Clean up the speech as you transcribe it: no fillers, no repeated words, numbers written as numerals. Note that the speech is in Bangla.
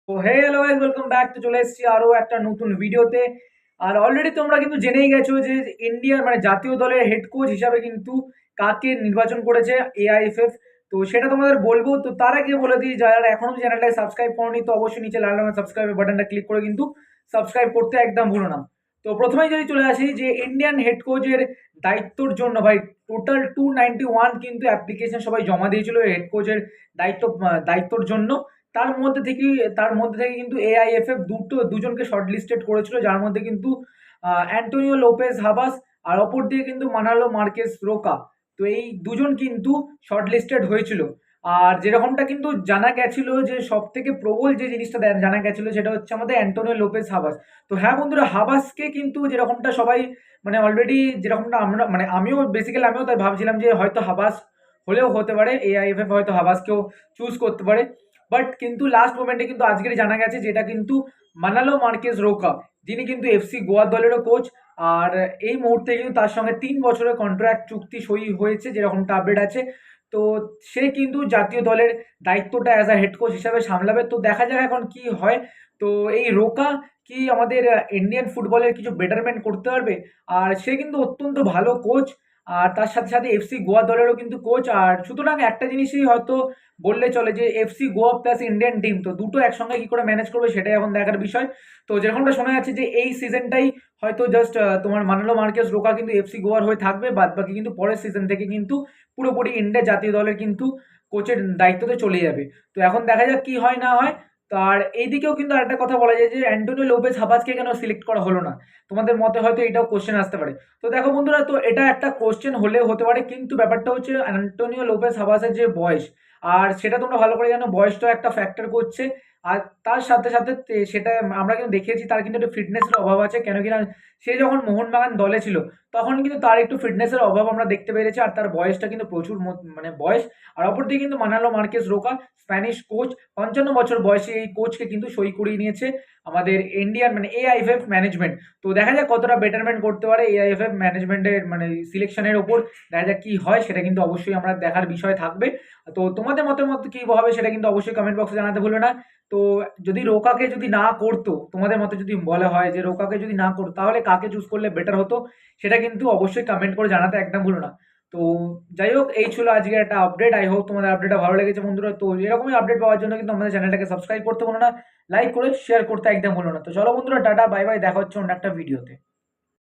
তো hey hello guys, welcome back. তো চলে এসেছি আরো একটা নতুন ভিডিওতে। আর অলরেডি তোমরা কিন্তু জেনেই গেছো যে ইন্ডিয়ার মানে জাতীয় দলের হেড কোচ হিসাবে কিন্তু কাকে নির্বাচন করেছে এআইএফএফ। তো সেটা তোমাদের বলবো। তো তার আগে বলে দিই, যারা এখনো চ্যানেলটাকে সাবস্ক্রাইব করনি তো অবশ্যই নিচে লাল রঙের সাবস্ক্রাইব বাটনটা ক্লিক করে কিন্তু সাবস্ক্রাইব করতে একদম ভুলো না। তো প্রথমেই যদি চলে আসি যে ইন্ডিয়ান হেড কোচের দায়িত্বর জন্য ভাই, টোটাল 291 কিন্তু অ্যাপ্লিকেশন সবাই জমা দিয়েছিল হেড কোচের দায়িত্বর জন্য। তার মধ্যে থেকে কিন্তু এআইএফএফ দুজনকে শর্ট লিস্টেড করেছিল, যার মধ্যে কিন্তু অ্যান্টোনিও লোপেজ হাবাস আর অপর দিকে কিন্তু মানালো মার্কেস রোকা। তো এই দুজন কিন্তু শর্ট লিস্টেড হয়েছিল। আর যেরকমটা কিন্তু জানা গেছিল যে সব থেকে প্রবল যে জিনিসটা জানা গেছিল সেটা হচ্ছে আমাদের অ্যান্টোনিও লোপেজ হাবাস। তো হ্যাঁ বন্ধুরা, হাবাসকে কিন্তু যেরকমটা সবাই মানে অলরেডি যেরকমটা আমরা মানে আমিও তাই ভাবছিলাম যে হয়তো হাবাস হলেও হতে পারে, এআইএফএফ হয়তো হাবাসকেও চুজ করতে পারে। বাট কিন্তু লাস্ট মোমেন্টে কিন্তু আজকের জানা গেছে যেটা কিন্তু মানালো মার্কেস রোকা, যিনি কিন্তু এফসি গোয়া দলেরও কোচ। আর এই মুহূর্তে কিন্তু তার সঙ্গে 3 বছরের কন্ট্রাক্ট চুক্তি সই হয়েছে, যেরকমটা আপডেট আছে। তো সে কিন্তু জাতীয় দলের দায়িত্বটা অ্যাজ আ হেড কোচ হিসাবে সামলাবে। তো দেখা যাক এখন কি হয়। তো এই রোকা কি আমাদের ইন্ডিয়ান ফুটবলের কিছু বেটারমেন্ট করতে পারবে? আর সে কিন্তু অত্যন্ত ভালো কোচ, আর তার সাথে সাথে এফসি গোয়া দলেরও কিন্তু কোচ। আর সুতরাং একটা জিনিসই হয়তো বললে চলে যে FC Goa plus Indian team, তো দুটো একসঙ্গে কি করে ম্যানেজ করবে সেটাই এখন দেখার বিষয়। তো যেরকমটা শোনা যাচ্ছে যে এই সিজনটাই হয়তো জাস্ট তোমার মানালো মার্কেস রোকা কিন্তু এফসি গোয়ার হয়ে থাকবে, বাদ বাকি কিন্তু পরের সিজন থেকে কিন্তু পুরোপুরি ইন্ডিয়া জাতীয় দলের কিন্তু কোচের দায়িত্বতে চলে যাবে। তো এখন দেখা যাক কি হয় না হয়। তো আর এইদিকেও কিন্তু আরেকটা কথা বলা যায় যে অ্যান্টোনিও লোপেজ হাবাসকে কেন সিলেক্ট করা হলো না? তোমাদের মতে হয়তো এটাও কোশ্চেন আসতে পারে। তো দেখো বন্ধুরা, তো এটা একটা কোশ্চেন হলেও হতে পারে, কিন্তু ব্যাপারটা হচ্ছে অ্যান্টোনিও লোপেজ হাবাসের যে বয়স, আর সেটা তোমরা ভালো করে জানো, বয়সটাও একটা ফ্যাক্টর করছে। আর তার সাথে সাথে সেটা আমরা কিন্তু দেখেছি তার কিন্তু একটু ফিটনেসের অভাব আছে, কেন কিনা সে যখন মোহনবাগান দলে ছিল তখন কিন্তু তার একটু ফিটনেসের অভাব আমরা দেখতে পেরেছি। আর তার বয়সটা কিন্তু প্রচুর মানে বয়স। আর অপরদিকে কিন্তু মানালো মার্কেস রোকা, স্প্যানিশ কোচ, 55 বছর বয়সে এই কোচকে কিন্তু সই করিয়ে নিয়েছে আমাদের ইন্ডিয়ান মানে এআইএফএফ ম্যানেজমেন্ট। তো দেখা যাক কতটা বেটারমেন্ট করতে পারে এআইএফএফ ম্যানেজমেন্টের মানে সিলেকশনের ওপর। দেখা যাক কি হয়, সেটা কিন্তু অবশ্যই আমরা দেখার বিষয় থাকবে। তো তোমাদের মতামত কি হবে সেটা কিন্তু অবশ্যই কমেন্ট বক্সে জানাতে ভুলো না। তো যদি রোকাকে যদি না করতো, তোমাদের মতে যদি বলা হয় যে রোকাকে যদি না করতো তাহলে কাকে চুজ করলে বেটার হতো, সেটা কিন্তু অবশ্যই কমেন্ট করে জানাতে একদম ভুলো না। তো যাই হোক, এই ছিল আজকের একটা আপডেট। আই হোপ তোমাদের আপডেটটা ভালো লেগেছে বন্ধুরা। তো এরকমই আপডেট পাওয়ার জন্য কিন্তু আমাদের চ্যানেলটাকে সাবস্ক্রাইব করতে ভুলো না, লাইক করে শেয়ার করতে একদম ভুলো না। তো চলো বন্ধুরা, টাটা বাই বাই, দেখা হচ্ছে অন্য একটা ভিডিওতে।